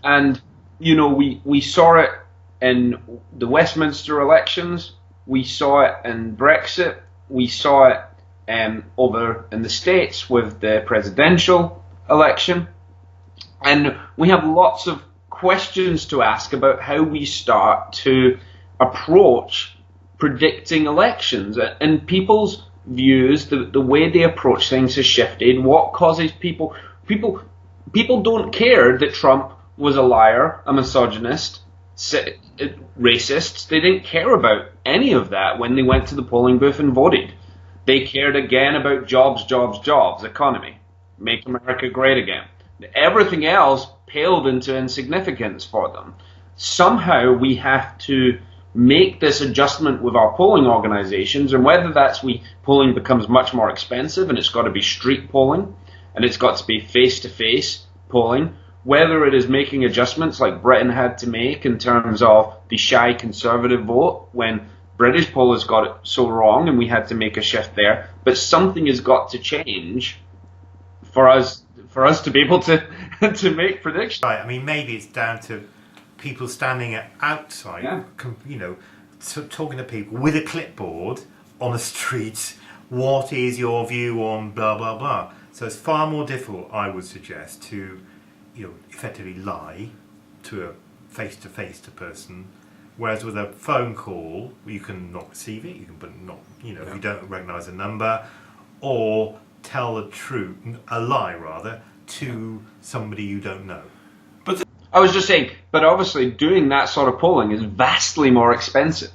And, we saw it in the Westminster elections, we saw it in Brexit, we saw it over in the States with the presidential election. And we have lots of questions to ask about how we start to approach predicting elections. And people's views, the way they approach things has shifted. What causes people don't care that Trump was a liar, a misogynist, racist. They didn't care about any of that when they went to the polling booth and voted. They cared again about jobs, jobs, jobs, economy, make America great again. Everything else paled into insignificance for them. Somehow we have to make this adjustment with our polling organizations, and whether that's polling becomes much more expensive and it's got to be street polling and it's got to be face-to-face polling, whether it is making adjustments like Britain had to make in terms of the shy conservative vote when British pollers got it so wrong and we had to make a shift there. But something has got to change for us to be able to to make predictions. Right. I mean, maybe it's down to people standing outside, talking to people with a clipboard on a street. What is your view on blah blah blah? So it's far more difficult, I would suggest, to effectively lie to a face-to-face person. Whereas with a phone call, you can not receive it. You can put not, if you don't recognise a number, or tell the truth, a lie rather, to somebody you don't know. But I was just saying, but obviously doing that sort of polling is vastly more expensive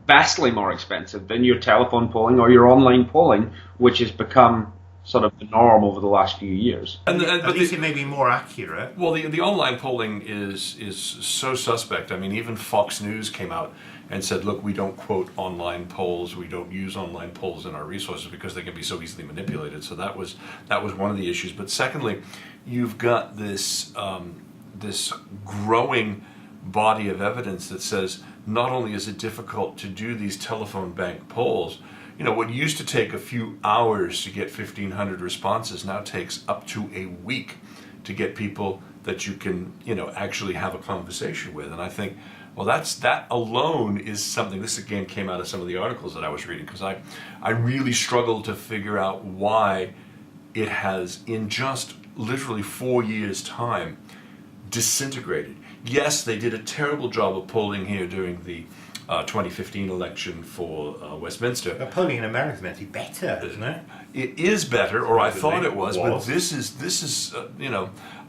than your telephone polling or your online polling, which has become sort of the norm over the last few years. But at least it may be more accurate. Well, the online polling is so suspect. I mean, even Fox News came out and said, look, we don't quote online polls, we don't use online polls in our resources because they can be so easily manipulated. So that was one of the issues. But secondly, you've got this this growing body of evidence that says not only is it difficult to do these telephone bank polls, what used to take a few hours to get 1,500 responses now takes up to a week to get people that you can, actually have a conversation with. And I think, well, that alone is something. This again came out of some of the articles that I was reading, because I really struggled to figure out why it has, in just literally 4 years' time, disintegrated. Yes, they did a terrible job of polling here during the 2015 election for Westminster. But polling in America is meant to be better, isn't it? It is better, or I thought it was, but this is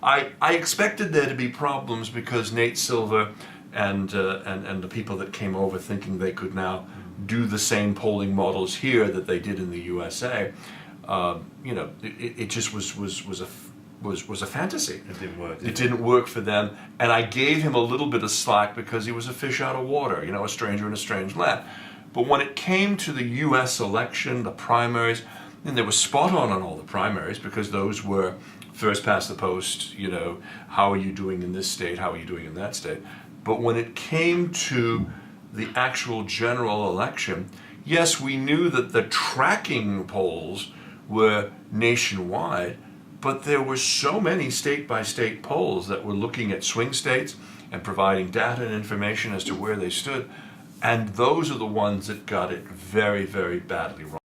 I expected there to be problems because Nate Silver and the people that came over thinking they could now do the same polling models here that they did in the USA. It just was a fantasy. It didn't work. It didn't work for them, and I gave him a little bit of slack because he was a fish out of water, a stranger in a strange land. But when it came to the U.S. election, the primaries, and they were spot on all the primaries because those were first past the post, how are you doing in this state, how are you doing in that state. But when it came to the actual general election, yes, we knew that the tracking polls were nationwide, but there were so many state-by-state polls that were looking at swing states and providing data and information as to where they stood, and those are the ones that got it very, very badly wrong.